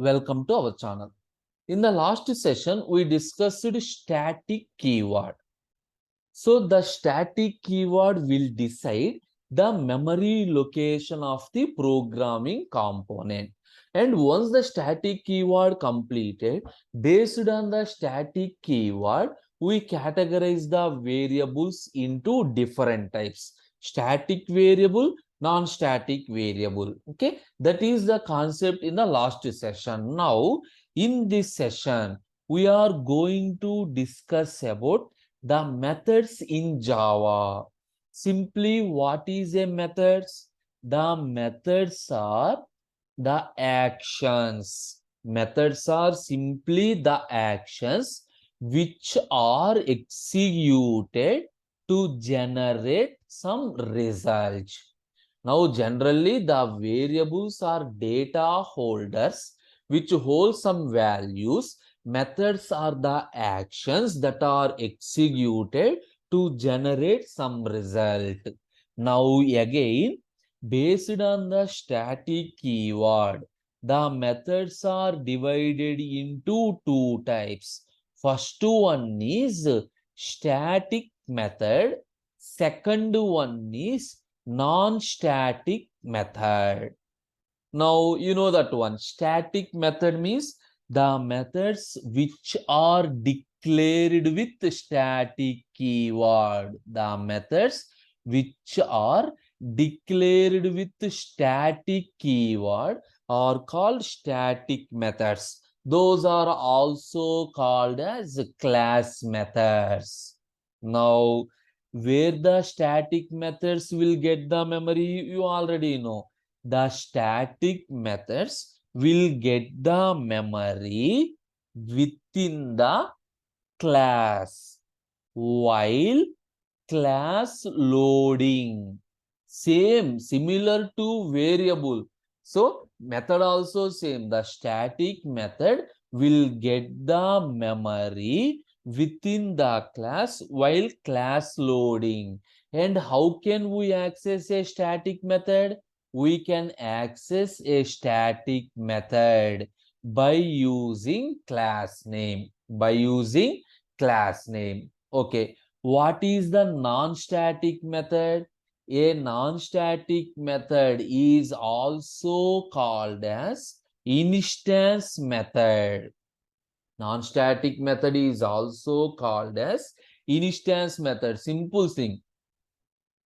Welcome to our channel. In the last session, we discussed static keyword. So the static keyword will decide the memory location of the programming component. And once the static keyword completed, based on the static keyword, we categorize the variables into different types. Static variable, non-static variable. Okay, that is the concept in the last session. Now, in this session, we are going to discuss about the methods in Java. Simply, what is a methods? The methods are the actions. Methods are simply the actions which are executed to generate some result. Now, generally, the variables are data holders which hold some values. Methods are the actions that are executed to generate some result. Now, again, based on the static keyword, the methods are divided into two types. First one is static method. Second one is non-static method. Now, you know that one. Static method means the methods which are declared with static keyword. The methods which are declared with static keyword are called static methods. Those are also called as class methods. Now, where the static methods will get the memory, you already know. The static methods will get the memory within the class, while class loading, similar to variable. So method also same. The static method will get the memory within the class while class loading. And how can we access a static method? We can access a static method by using class name. Okay. What is the non-static method? A non-static method is also called as instance method. Non-static method is also called as instance method. Simple thing.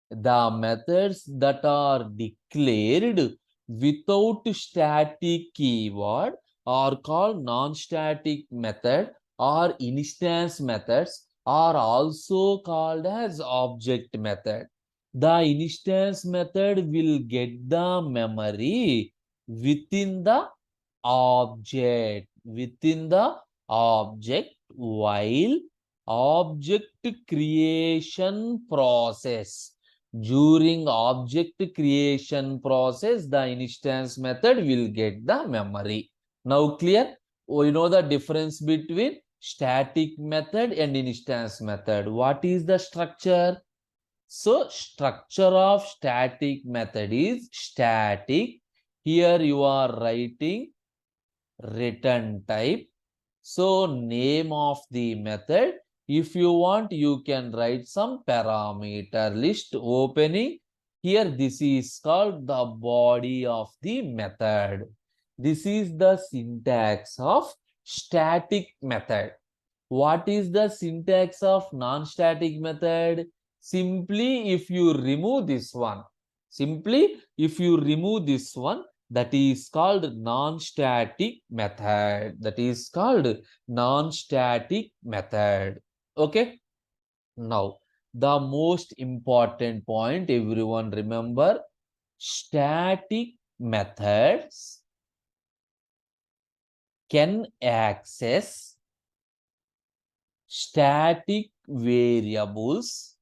The methods that are declared without static keyword are called non-static method, or instance methods are also called as object method. The instance method will get the memory within the object, while object creation process. During object creation process, the instance method will get the memory. Now clear? We know the difference between static method and instance method. What is the structure? So structure of static method is static. Here you are writing return type. So name of the method. If you want, you can write some parameter list opening. Here, this is called the body of the method. This is the syntax of static method. What is the syntax of non-static method? Simply, if you remove this one, that is called non-static method. Okay. Now, the most important point, everyone remember, static methods can access static variables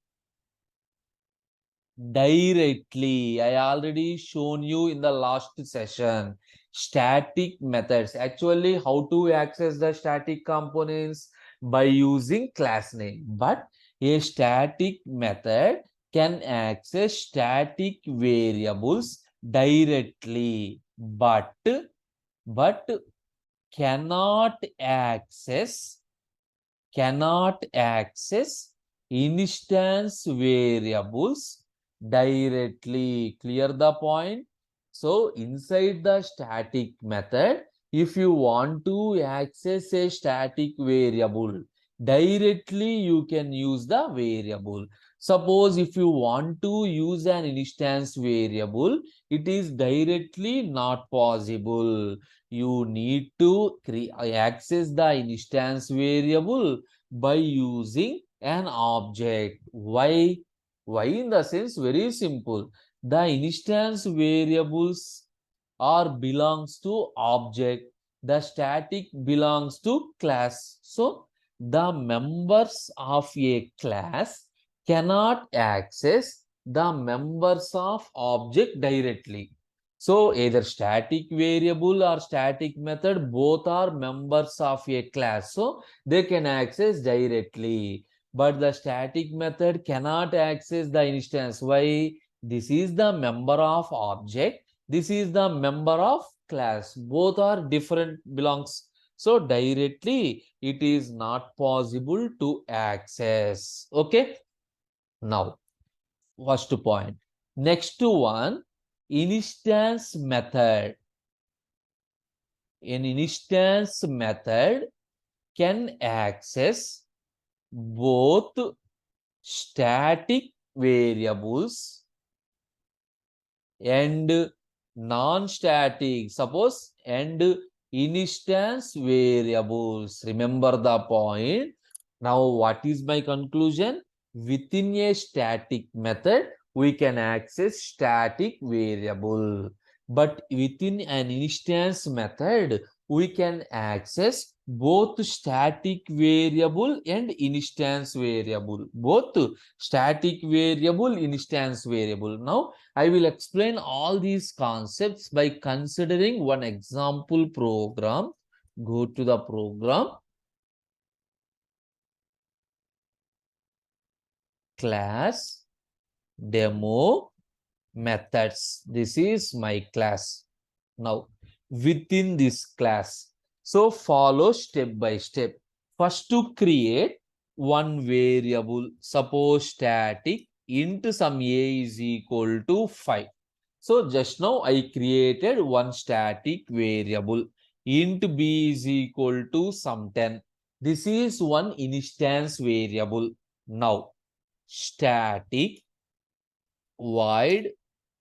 directly. I already shown you in the last session. Static methods. Actually, how to access the static components? By using class name. But a static method can access static variables directly. But cannot access instance variables directly. Clear the point? So inside the static method, if you want to access a static variable directly, you can use the variable. Suppose if you want to use an instance variable, it is directly not possible. You need to access the instance variable by using an object. Why? Why in the sense very simple. The instance variables are belongs to object. The static belongs to class. So the members of a class cannot access the members of object directly. So either static variable or static method, both are members of a class. So they can access directly. But the static method cannot access the instance. Why? This is the member of object. This is the member of class. Both are different belongs. So directly it is not possible to access. Okay. Now, first point. Next one, instance method. An instance method can access both static variables and non-static, suppose, and instance variables. Remember the point. Now, what is my conclusion? Within a static method, we can access static variable. But within an instance method, we can access both static variable and instance variable. Both static variable, instance variable. Now, I will explain all these concepts by considering one example program. Go to the program. Class demo methods. This is my class. Now, within this class, so follow step by step. First, to create one variable, suppose static int some a is equal to 5. So just now I created one static variable, int b is equal to some 10. This is one instance variable. Now, static void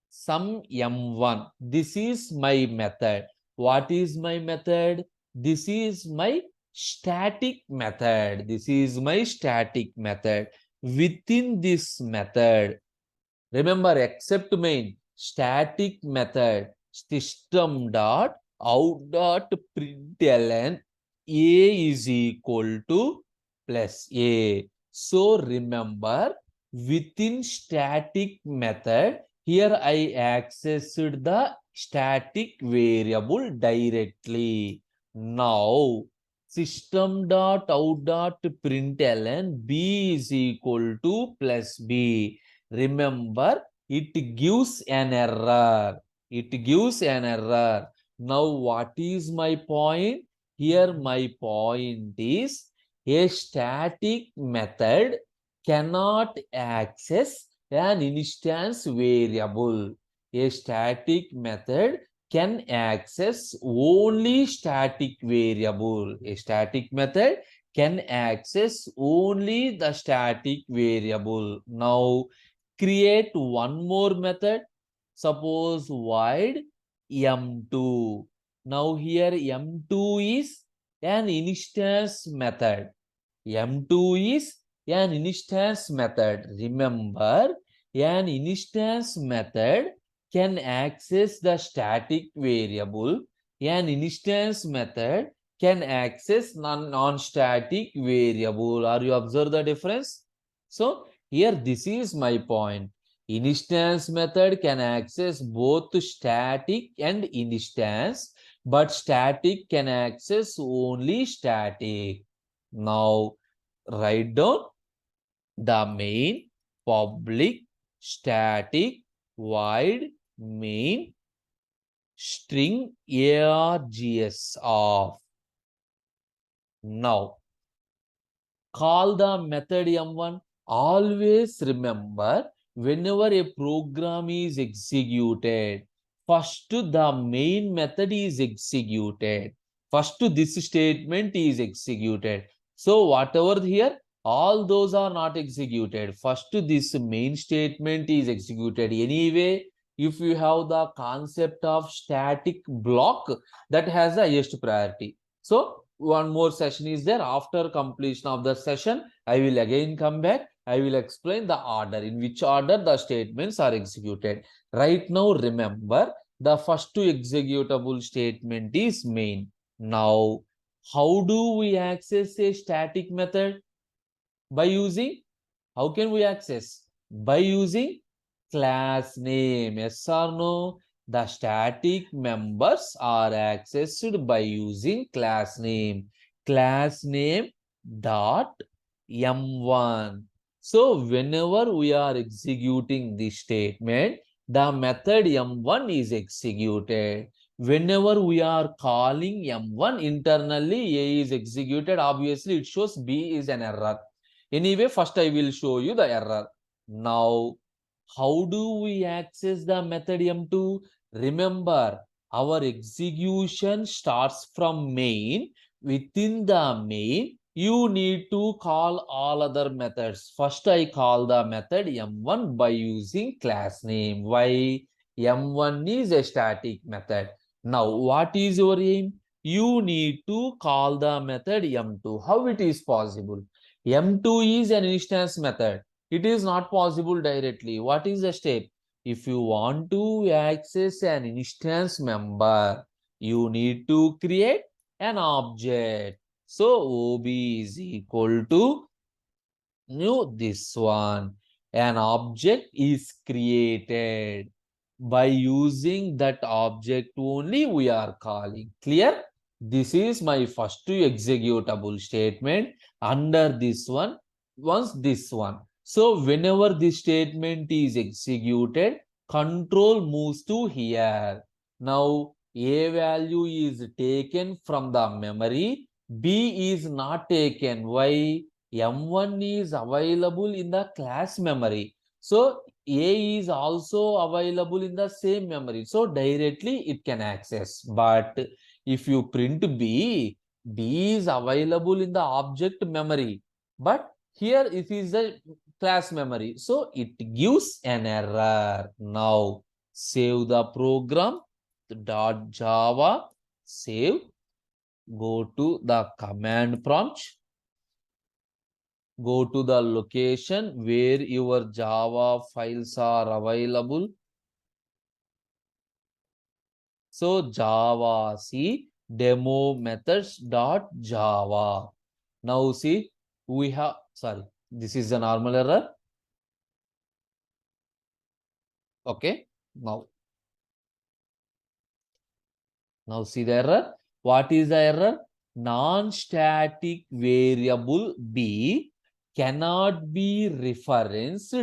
some m1. This is my method. What is my method? This is my static method. This is my static method. Within this method, remember, except main, static method, system dot out dot println a is equal to plus a. So remember, within static method, here I accessed the static variable directly. Now, system dot out dot println b is equal to plus b. Remember, it gives an error. It gives an error. Now, what is my point? Here, my point is a static method cannot access an instance variable. A static method can access only static variable. A static method can access only the static variable. Now, create one more method. Suppose void m2. Now here m2 is an instance method. M2 is an instance method. Remember, an instance method can access the static variable. An instance method can access non-static variable. Are you observe the difference? So here this is my point. Instance method can access both static and instance, but static can access only static. Now, write down the main, public, static, void, main, string args of. Now, call the method M1. Always remember, whenever a program is executed, first the main method is executed. First this statement is executed. So whatever here, all those are not executed. First this main statement is executed. Anyway, if you have the concept of static block, that has the highest priority. So one more session is there. After completion of the session, I will again come back. I will explain the order, in which order the statements are executed. Right now, remember, the first executable statement is main. Now, how do we access a static method? By using, how can we access? By using class name. Yes or no? The static members are accessed by using class name. Class name dot M1. So whenever we are executing this statement, the method M1 is executed. Whenever we are calling M1 internally, A is executed. Obviously, it shows B is an error. Anyway, first I will show you the error. Now, how do we access the method M2? Remember, our execution starts from main. Within the main, you need to call all other methods. First, I call the method M1 by using class name. Why? M1 is a static method. Now, what is your aim? You need to call the method M2. How it is possible? M2 is an instance method. It is not possible directly. What is the step? If you want to access an instance member, you need to create an object. So OB is equal to new this one. An object is created. By using that object only we are calling. Clear? This is my first executable statement. Under this one, once this one. So whenever this statement is executed, control moves to here. Now A value is taken from the memory. B is not taken. Why? M1 is available in the class memory. So A is also available in the same memory. So directly it can access. But if you print B, B is available in the object memory. But here it is the class memory. So it gives an error. Now save the program. .java, save, go to the command prompt, go to the location where your Java files are available. So Java C demo methods dot Java. Now see, we have, sorry, this is a normal error. Okay, now see the error. What is the error? Non-static variable B cannot be referenced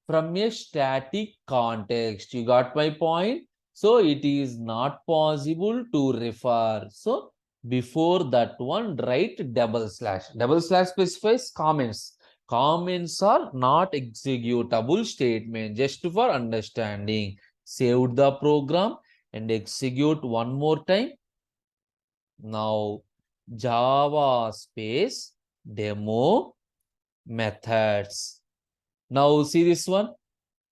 from a static context. You got my point? So it is not possible to refer. So before that one, write double slash. Double slash specifies comments. Comments are not executable statement, just for understanding. Saved the program and execute one more time. Now Java space demo methods. Now see this one.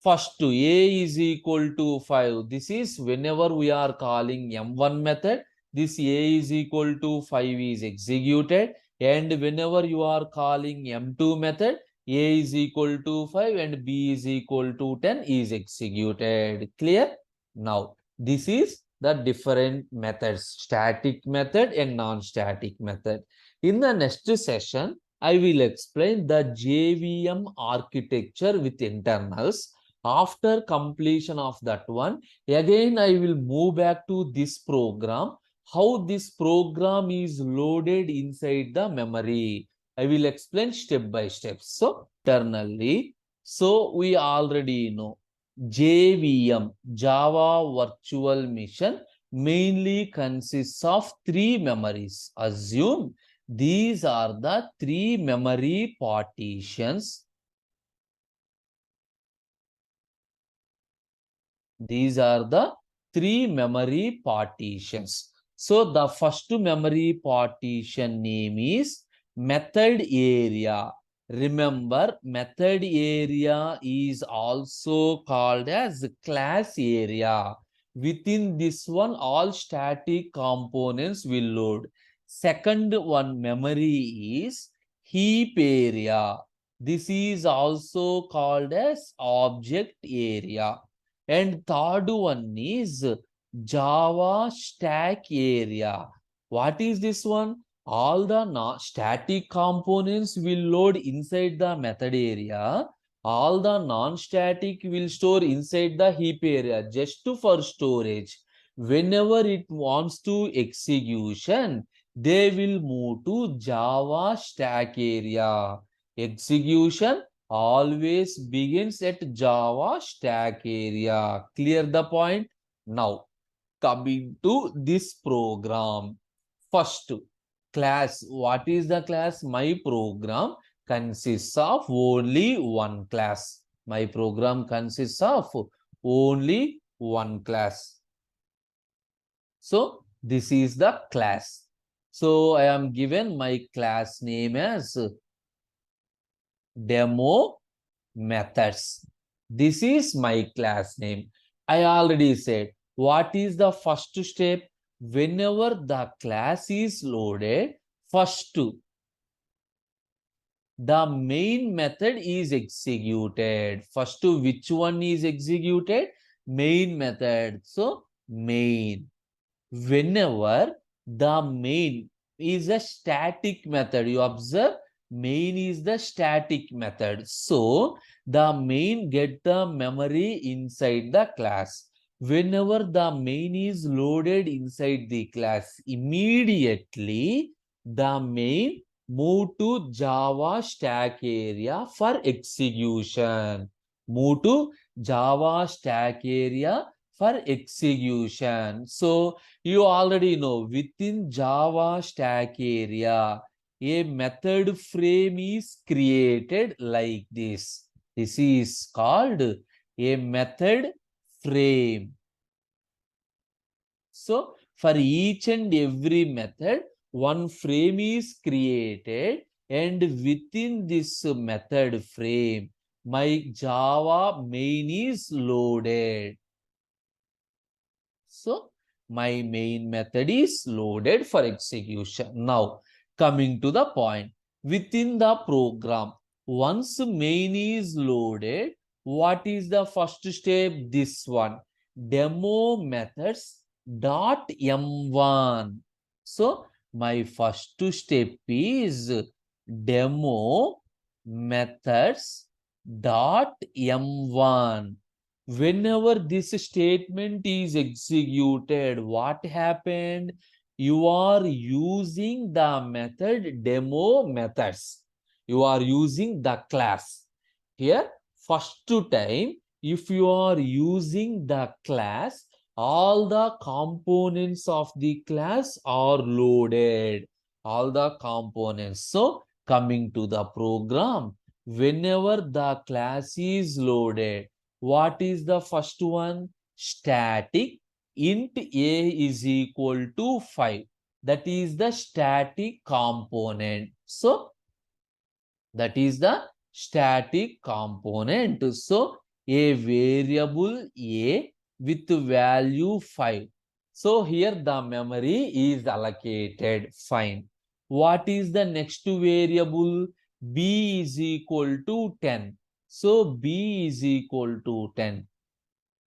First A is equal to 5. This is whenever we are calling M1 method, this A is equal to 5 is executed. And whenever you are calling M2 method, A is equal to 5 and B is equal to 10 is executed. Clear? Now, this is the different methods, static method and non-static method. In the next session, I will explain the JVM architecture with internals. After completion of that one, again I will move back to this program, how this program is loaded inside the memory. I will explain step by step. So internally, so we already know JVM, Java Virtual Machine, mainly consists of three memories. Assume These are the three memory partitions. These are the three memory partitions. So the first memory partition name is method area. Remember, method area is also called as class area. Within this one, all static components will load. Second one memory is heap area. This is also called as object area. And third one is Java stack area. What is this one? All the static components will load inside the method area. All the non-static will store inside the heap area just for storage. Whenever it wants to execution, they will move to Java stack area. Execution always begins at Java stack area. Clear the point? Now, coming to this program. First, class. What is the class? My program consists of only one class. My program consists of only one class. So, this is the class. So, I am given my class name as demo methods. This is my class name. I already said, what is the first step? Whenever the class is loaded, first the main method is executed. First, which one is executed? Main method. So, main. Whenever the main is a static method, you observe main is the static method. So the main get the memory inside the class. Whenever the main is loaded inside the class, immediately the main move to Java stack area for execution. Move to Java stack area for execution. So you already know within Java stack area, a method frame is created like this. This is called a method frame. So for each and every method, one frame is created, and within this method frame, my Java main is loaded. So my main method is loaded for execution. Now, coming to the point, within the program, once main is loaded, what is the first step? This one, demo methods dot m1. So my first step is demo methods dot m1. Whenever this statement is executed, what happened? You are using the method demo methods. You are using the class. Here, first time, if you are using the class, all the components of the class are loaded. All the components. So, coming to the program, whenever the class is loaded, what is the first one? Static int a is equal to 5. That is the static component. So, that is the static component. So, a variable a with value 5. So, here the memory is allocated. Fine. What is the next variable? B is equal to 10. So, B is equal to 10.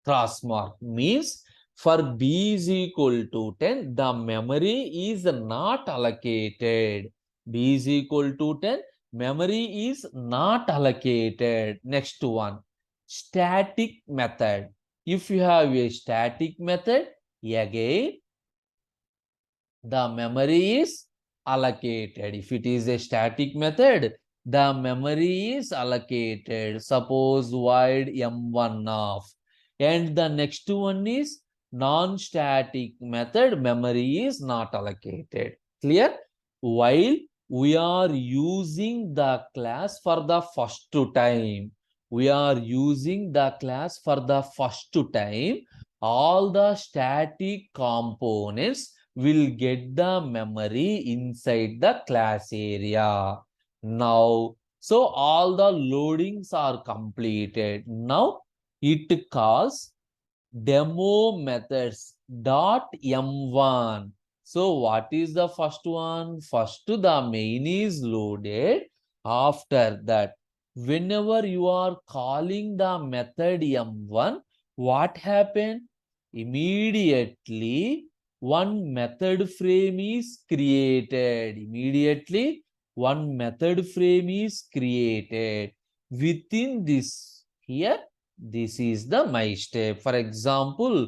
Cross mark means for B is equal to 10, the memory is not allocated. B is equal to 10, memory is not allocated. Next one, static method. If you have a static method, again, the memory is allocated. If it is a static method, the memory is allocated. Suppose void m1 of. And the next one is non-static method, memory is not allocated. Clear? While we are using the class for the first time. We are using the class for the first time. All the static components will get the memory inside the class area. Now, so all the loadings are completed. Now, it calls demo methods dot m1. So what is the first one? First, the main is loaded. After that, whenever you are calling the method m1, what happened? Immediately, one method frame is created. Immediately, one method frame is created. Within this, here, this is the my step. For example,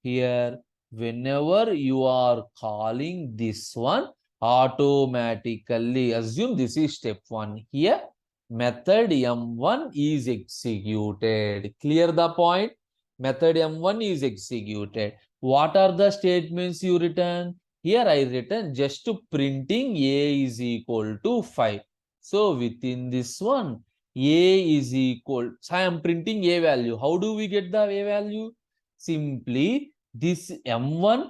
here, whenever you are calling this one, automatically assume this is step 1. Here, method m1 is executed. Clear the point? Method m1 is executed. What are the statements you return? Here I written just printing a is equal to 5. So within this one, a is equal, so I am printing a value. How do we get the a value? Simply this m1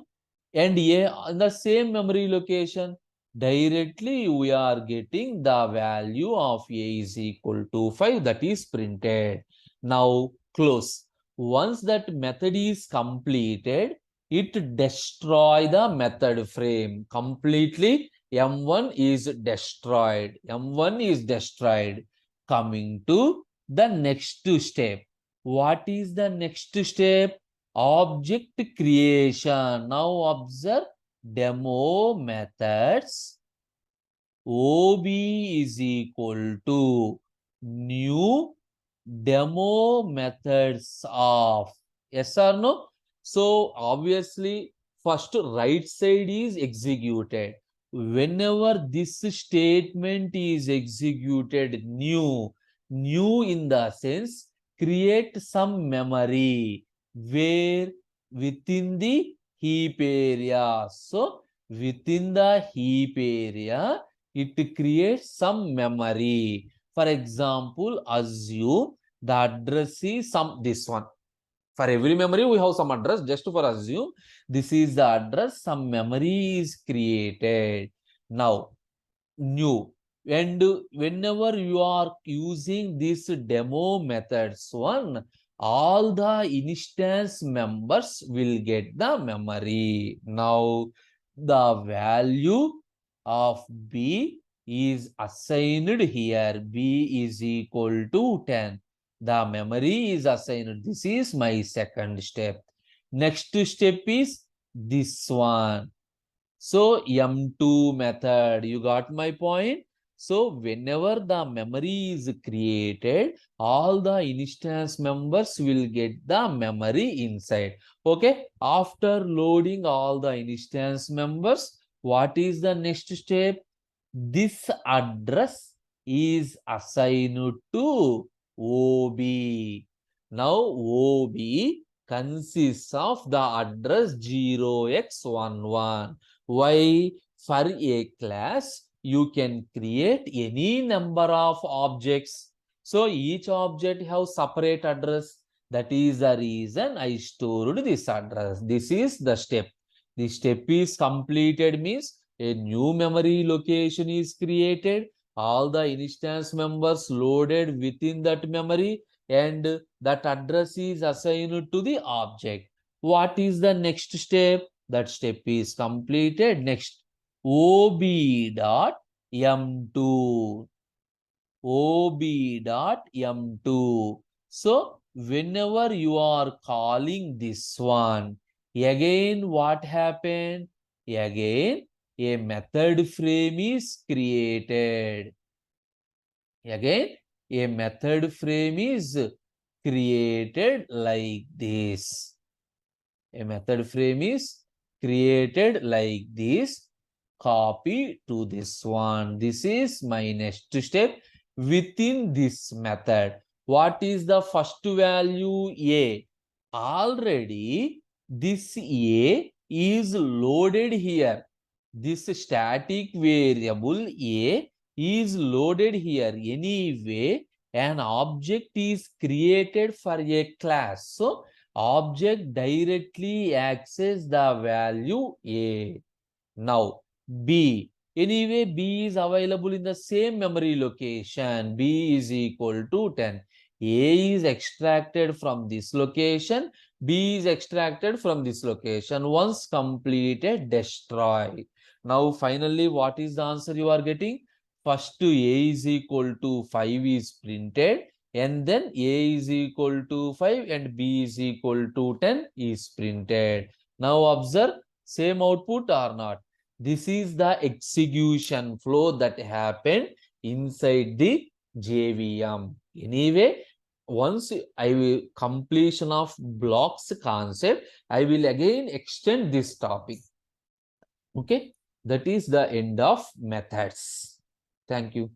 and a in the same memory location. Directly we are getting the value of a is equal to 5, that is printed. Now close. Once that method is completed, it destroy the method frame completely. M1 is destroyed. M1 is destroyed. Coming to the next step. What is the next step? Object creation. Now observe demo methods. OB is equal to new demo methods of. Yes or no? So obviously, first right side is executed. Whenever this statement is executed, new in the sense, create some memory where within the heap area. So within the heap area, it creates some memory. For example, assume the address is this one. For every memory, we have some address. Just for assume, this is the address. Some memory is created. Now, new. And whenever you are using this demo methods one, all the instance members will get the memory. Now, the value of B is assigned here. B is equal to 10. The memory is assigned. This is my second step. Next step is this one. So M2 method, you got my point? So whenever the memory is created, all the instance members will get the memory inside. Okay, after loading all the instance members, what is the next step? This address is assigned to OB. Now OB consists of the address 0x11. Why? For a class, you can create any number of objects. So each object has separate address. That is the reason I stored this address. This is the step. The step is completed means a new memory location is created. All the instance members loaded within that memory and that address is assigned to the object. What is the next step? That step is completed. Next, OB dot M2. OB dot M2. So, whenever you are calling this one, again what happened? Again, a method frame is created. Again, a method frame is created like this. A method frame is created like this. Copy to this one. This is my next step. Within this method, what is the first value? A. Already this A is loaded here. this static variable A is loaded here anyway. An object is created for a class. So object directly access the value A. Now B. Anyway, B is available in the same memory location. B is equal to 10. A is extracted from this location. B is extracted from this location. Once completed, destroy. Now, finally, what is the answer you are getting? First, A is equal to 5 is printed, and then A is equal to 5 and B is equal to 10 is printed. Now, observe same output or not. This is the execution flow that happened inside the JVM. Anyway, once I will completion of blocks concept, I will again extend this topic. Okay, that is the end of methods. Thank you.